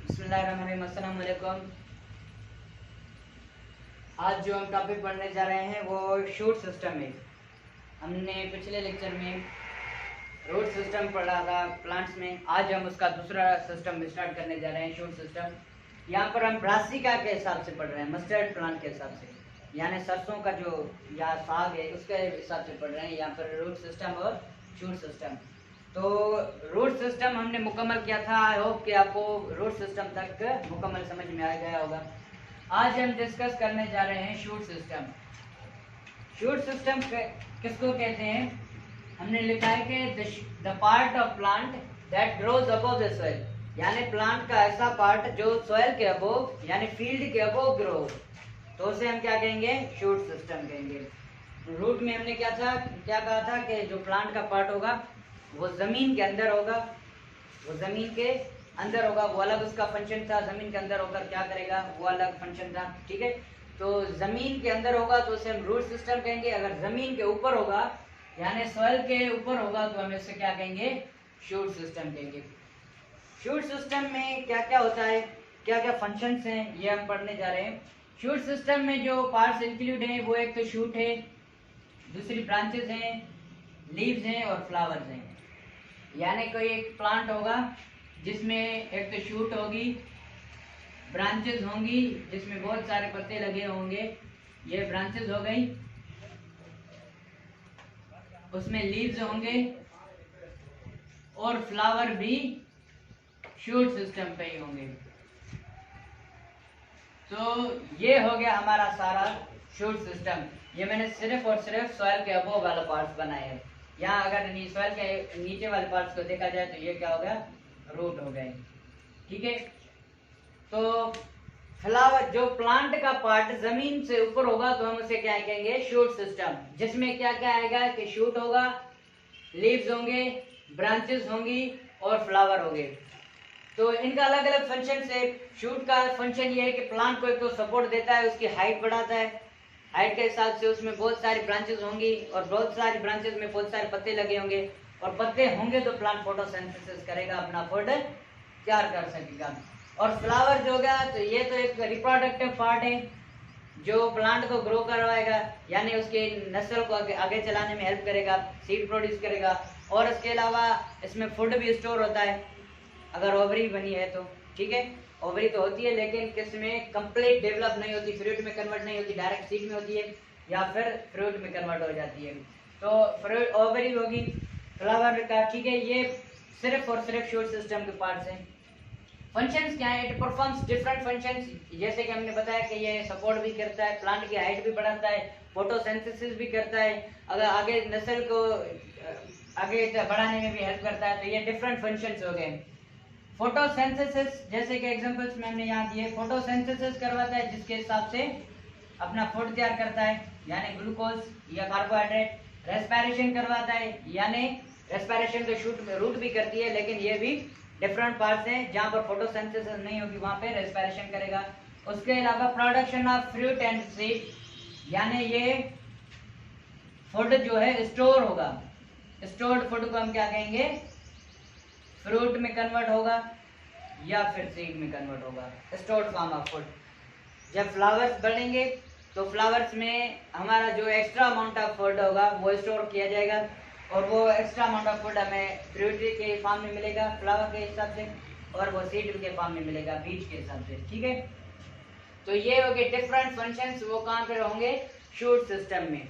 बिस्मिल्लाहिर्रहमानिर्रहीम, अस्सलाम वालेकुम। आज जो हम टॉपिक पढ़ने जा रहे हैं वो शूट सिस्टम है। हमने पिछले लेक्चर में रूट सिस्टम पढ़ा था प्लांट्स में। आज हम उसका दूसरा सिस्टम स्टार्ट करने जा रहे हैं, शूट सिस्टम। यहाँ पर हम ब्रासिका के हिसाब से पढ़ रहे हैं, मस्टर्ड प्लांट के हिसाब से, यानी सरसों का जो या साग है उसके हिसाब से पढ़ रहे हैं यहाँ पर रूट सिस्टम और शूट सिस्टम। तो रूट सिस्टम हमने मुकम्मल किया था। आई होप कि आपको रूट सिस्टम तक मुकम्मल समझ में आ गया होगा। आज हम डिस्कस करने जा रहे हैं शूट सिस्टम। शूट सिस्टम किसको कहते हैं? हमने लिखा है कि the part of plant that grows above the soil, यानी प्लांट का ऐसा पार्ट जो सॉइल के अबव यानी फील्ड के अबव ग्रो, तो उसे हम क्या कहेंगे? शूट सिस्टम कहेंगे। रूट में हमने क्या कहा था कि जो प्लांट का पार्ट होगा वो जमीन के अंदर होगा, वो जमीन के अंदर होगा, वो अलग उसका फंक्शन था। जमीन के अंदर होकर क्या करेगा, वो अलग फंक्शन था। ठीक है, तो जमीन के अंदर होगा तो उसे हम रूट सिस्टम कहेंगे। अगर जमीन के ऊपर होगा यानी सॉइल के ऊपर होगा तो हम इसे क्या कहेंगे? शूट सिस्टम कहेंगे। शूट सिस्टम में क्या क्या होता है, क्या क्या फंक्शंस हैं, ये हम पढ़ने जा रहे हैं। शूट सिस्टम में जो पार्ट्स इंक्लूड हैं वो एक तो शूट है, दूसरी ब्रांचेस हैं, लीव्स हैं और फ्लावर्स हैं। यानी कोई एक प्लांट होगा जिसमें एक तो शूट होगी, ब्रांचेस होंगी जिसमें बहुत सारे पत्ते लगे होंगे, ये ब्रांचेस हो गई। उसमें लीव्स होंगे और फ्लावर भी शूट सिस्टम पे ही होंगे। तो ये हो गया हमारा सारा शूट सिस्टम। ये मैंने सिर्फ और सिर्फ सॉइल के अबोव वाला पार्ट्स बनाए हैं। यहाँ अगर सॉइल के नीचे वाले पार्ट्स को देखा जाए तो ये क्या हो गया? रूट हो गए। ठीक है, तो फ्लावर जो प्लांट का पार्ट जमीन से ऊपर होगा तो हम उसे क्या कहेंगे? Shoot system. जिसमें क्या क्या आएगा कि शूट होगा, लीव्स होंगे, ब्रांचेस होंगी और फ्लावर होंगे। तो इनका अलग अलग फंक्शन है। शूट का फंक्शन ये है कि प्लांट को एक तो सपोर्ट देता है, उसकी हाइट बढ़ाता है। हाइट के हिसाब से उसमें बहुत सारी ब्रांचेस होंगी और बहुत सारी ब्रांचेस में बहुत सारे पत्ते लगे होंगे, और पत्ते होंगे तो प्लांट फोटोसिंथेसिस करेगा, अपना फूड तैयार कर सकेगा। और फ्लावर जो होगा तो ये तो एक रिप्रोडक्टिव पार्ट है जो प्लांट को ग्रो करवाएगा, यानी उसके नस्ल को आगे चलाने में हेल्प करेगा, सीड प्रोड्यूस करेगा। और इसके अलावा इसमें फूड भी स्टोर होता है अगर ओवरी बनी है तो। ठीक है, ओवरी तो होती है लेकिन किसमें कंप्लीट डेवलप नहीं होती, फ्रूट में कन्वर्ट नहीं होती, डायरेक्ट सीड में होती है या फिर फ्रूट में कन्वर्ट हो जाती है। तो फ्रूट ओवरी होगी फ्लावर का। ठीक है, ये सिर्फ और सिर्फ शूट सिस्टम के पार्ट्स हैं। फंक्शंस क्या है? It performs different functions. जैसे कि हमने बताया कि ये सपोर्ट भी करता है, प्लांट की हाइट भी बढ़ाता है, फोटोसिंथेसिस भी करता है, अगर आगे नस्ल को आगे बढ़ाने में भी हेल्प करता है। तो ये डिफरेंट फंक्शंस हो गए। फोटोसिंथेसिस जैसे कि एग्जांपल्स में हमने यहाँ दिए, फोटोसिंथेसिस करवाता है जिसके हिसाब से अपना फूड तैयार करता है यानी ग्लूकोज या कार्बोहाइड्रेट। रेस्पिरेशन करवाता है, यानी रेस्पिरेशन तो शूट रूट भी करती है लेकिन ये भी डिफरेंट पार्ट्स हैं। जहाँ पर फोटोसिंथेसिस नहीं होगी वहाँ पे रेस्पिरेशन करेगा। उसके अलावा production of fruit and seed, यानी ये फूड जो है स्टोर होगा। स्टोर्ड फूड को हम क्या कहेंगे? फ्रूट में कन्वर्ट होगा या फिर सीड में कन्वर्ट होगा, स्टोर्ड फॉर्म ऑफ फूड। जब फ्लावर्स बढ़ेंगे तो फ्लावर्स में हमारा जो एक्स्ट्रा अमाउंट ऑफ फूड होगा वो स्टोर किया जाएगा, और वो एक्स्ट्रा अमाउंट ऑफ फूड हमें फ्रूट के फॉर्म में मिलेगा फ्लावर के हिसाब से, और वो सीड के फॉर्म में मिलेगा बीज के हिसाब से। ठीक है, तो ये हो गए डिफरेंट फंक्शंस। वो कहाँ पे होंगे? शूट सिस्टम में।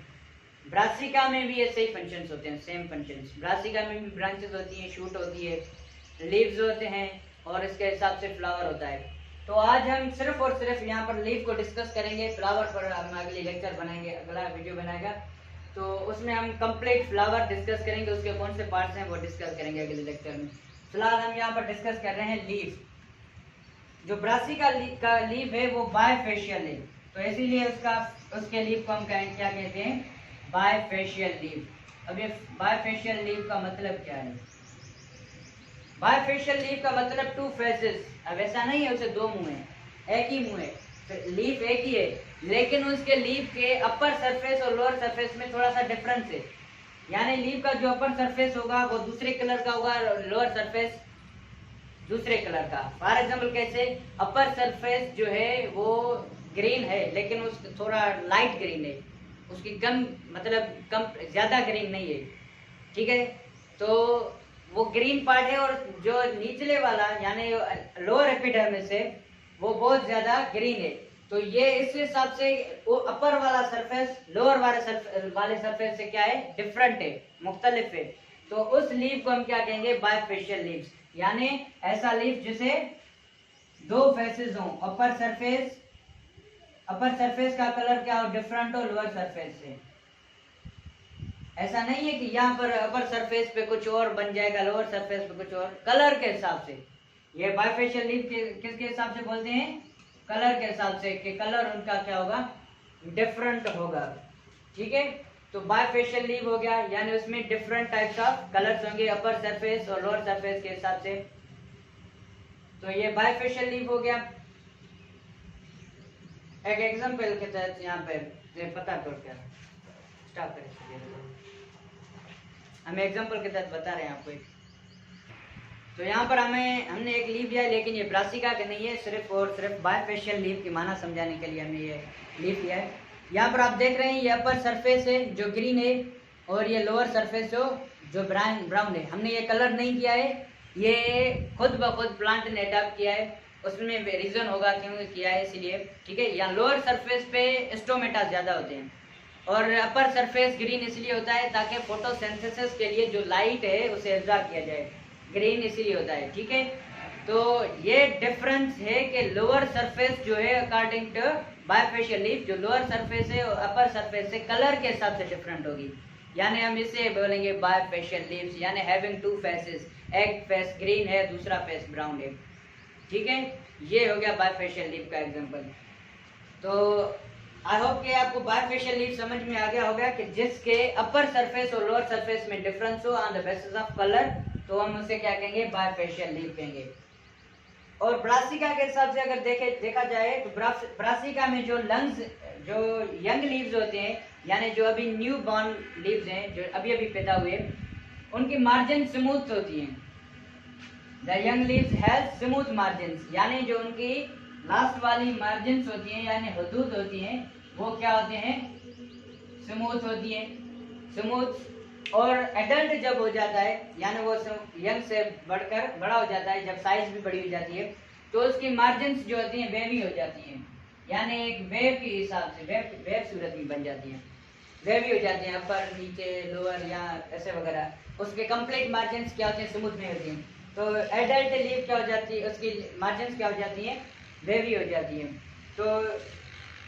ब्रासिका में भी ऐसे ही फंक्शंस होते हैं, सेम फंक्शंस। ब्रासिका में भी ब्रांचेस होती हैं, शूट होती है, लीव्स होते हैं और इसके हिसाब से फ्लावर होता है। तो आज हम सिर्फ और सिर्फ यहाँ पर लीव को डिस्कस करेंगे। फ्लावर पर हम अगले लेक्चर बनाएंगे, अगला वीडियो बनाएगा तो उसमें हम कंप्लीट फ्लावर डिस्कस करेंगे, उसके कौन से पार्ट्स हैं वो डिस्कस करेंगे अगले लेक्चर में। फिलहाल हम यहाँ पर डिस्कस कर रहे हैं लीव। जो ब्रासिका का लीव है वो बायफेशियल है, तो इसीलिए उसके लीव को हम क्या कहते हैं? Bifacial leave. अब ये बायफेशियल लीव का मतलब क्या है? बायफेशियल लीव का मतलब टू फेसेस। अब ऐसा नहीं है उसे दो मुंह है, एक ही मुंह है, लीफ एक ही है, लेकिन उसके लीफ के अपर सरफेस और लोअर सरफेस में थोड़ा सा डिफरेंस है। यानी लीफ का जो अपर सरफेस होगा वो दूसरे कलर का होगा, लोअर सरफेस दूसरे कलर का। फॉर एग्जाम्पल कैसे, अपर सरफेस जो है वो ग्रीन है लेकिन उस थोड़ा लाइट ग्रीन है, उसकी कम मतलब कम ज्यादा ग्रीन नहीं है, ठीक है। तो वो ग्रीन पार्ट है और जो निचले वाला यानी लोअर एपिडर्मिस है वो बहुत ज्यादा ग्रीन है। तो ये इस हिसाब से वो अपर वाला सरफेस लोअर वाले सरफेस से क्या है, डिफरेंट है, मुख्तलिफ है। तो उस लीफ को हम क्या कहेंगे, बायफेशियल लीव्स, यानी ऐसा लीफ जिसे दो फेसेस हो, अपर सरफेस का कलर क्या हो, डिफरेंट हो लोअर सरफेस से। ऐसा नहीं है कि यहाँ पर अपर सरफेस पे कुछ और बन जाएगा, लोअर सरफेस पे कुछ और, कलर के हिसाब से। ये बायफेशियल लीफ किसके हिसाब से बोलते हैं, कलर के हिसाब से, कि कलर उनका क्या होगा, डिफरेंट होगा, ठीक है। तो बायफेशियल लीफ हो गया यानी उसमें डिफरेंट टाइप्स ऑफ कलर्स होंगे अपर सरफेस और लोअर सरफेस के हिसाब से। तो ये बायफेशियल लीफ हो गया। एक एग्जांपल के तहत यहाँ पे पता कर क्या स्टॉप करें, हम एग्जांपल के तहत बता रहे हैं आपको। तो यहाँ पर हमने एक लीफ लिया है, लेकिन ये ब्रासिका का नहीं है, सिर्फ और सिर्फ बायफेशियल लीफ की माना समझाने के लिए हमने ये लीफ लिया है। यहाँ पर आप देख रहे हैं ये अपर सरफेस है जो ग्रीन है और ये लोअर सरफेस हो जो ब्राउन है। हमने ये कलर नहीं किया है, ये खुद ब खुद प्लांट ने अडॉप्ट किया है, उसमें रीजन होगा क्यों किया है इसलिए, ठीक है। यहाँ लोअर सरफेस पे स्टोमेटा ज्यादा होते हैं और अपर सरफेस ग्रीन इसलिए होता है ताकि फोटोसिंथेसिस के लिए जो लाइट है उसे एब्जॉर्ब किया जाए, ग्रीन इसलिए होता है, ठीक है। तो ये डिफरेंस है कि लोअर सरफेस जो है अकॉर्डिंग टू बायफेशियल लीफ, जो लोअर सरफेस है और अपर सरफेस से कलर के हिसाब से डिफरेंट होगी, यानी हम इसे बोलेंगे बायफेशियल लीव्स, यानी हैविंग टू फेसेस, एक फेस ग्रीन है दूसरा फेस ब्राउन है, ठीक है। ये हो गया बायफेशियल लीफ का एग्जांपल। तो आई होप कि आपको बायफेशियल लीफ समझ में आ गया होगा कि जिसके अपर सरफेस और लोअर सरफेस में डिफरेंस हो on the basis of colour, तो हम उसे क्या कहेंगे, बायफेशियल लीफ कहेंगे। और ब्रासिका के हिसाब से अगर देखा जाए तो ब्रासिका में जो यंग लीव्स होते हैं, यानी जो अभी न्यू बॉर्न लीव्स हैं, जो अभी अभी पैदा हुए, उनकी मार्जिन स्मूथ होती हैं। The young leaves have smooth margins, यानी जो उनकी लास्ट वाली मार्जिन्स होती हैं यानी हदूद होती हैं वो क्या होते हैं, स्मूथ होती हैं, स्मूथ। और एडल्ट जब हो जाता है यानी वो यंग से बढ़कर बड़ा हो जाता है, जब साइज भी बड़ी हो जाती है, तो उसकी मार्जिन्स जो होती हैं वेवी हो जाती हैं, यानी एक वेव के हिसाब से वेव सूरत में बन जाती हैं, वेवी हो जाती हैं, अपर नीचे लोअर या ऐसे वगैरह। उसके कंप्लीट मार्जिन्स क्या होते हैं, स्मूथ नहीं होती हैं। तो एडल्ट लीव क्या हो जाती है, उसकी मार्जिन्स क्या हो जाती हैं, वेवी हो जाती है। तो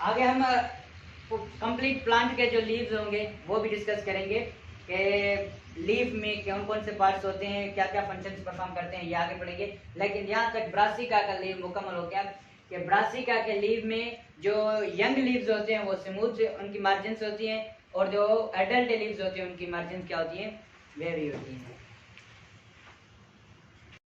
आगे हम कंप्लीट प्लांट के जो लीव्स होंगे वो भी डिस्कस करेंगे कि लीफ में कौन कौन से पार्ट्स होते हैं, क्या क्या फंक्शंस परफॉर्म करते हैं, ये आगे पढ़ेंगे। लेकिन यहाँ तक ब्रासिका का लीव मुकम्मल हो गया कि ब्रासिका के लीव में जो यंग लीव्स होते हैं वो स्मूथ उनकी मार्जिन्स होती हैं और जो एडल्ट लीव्स होती हैं उनकी मार्जिन्स क्या होती हैं, वेवी होती हैं।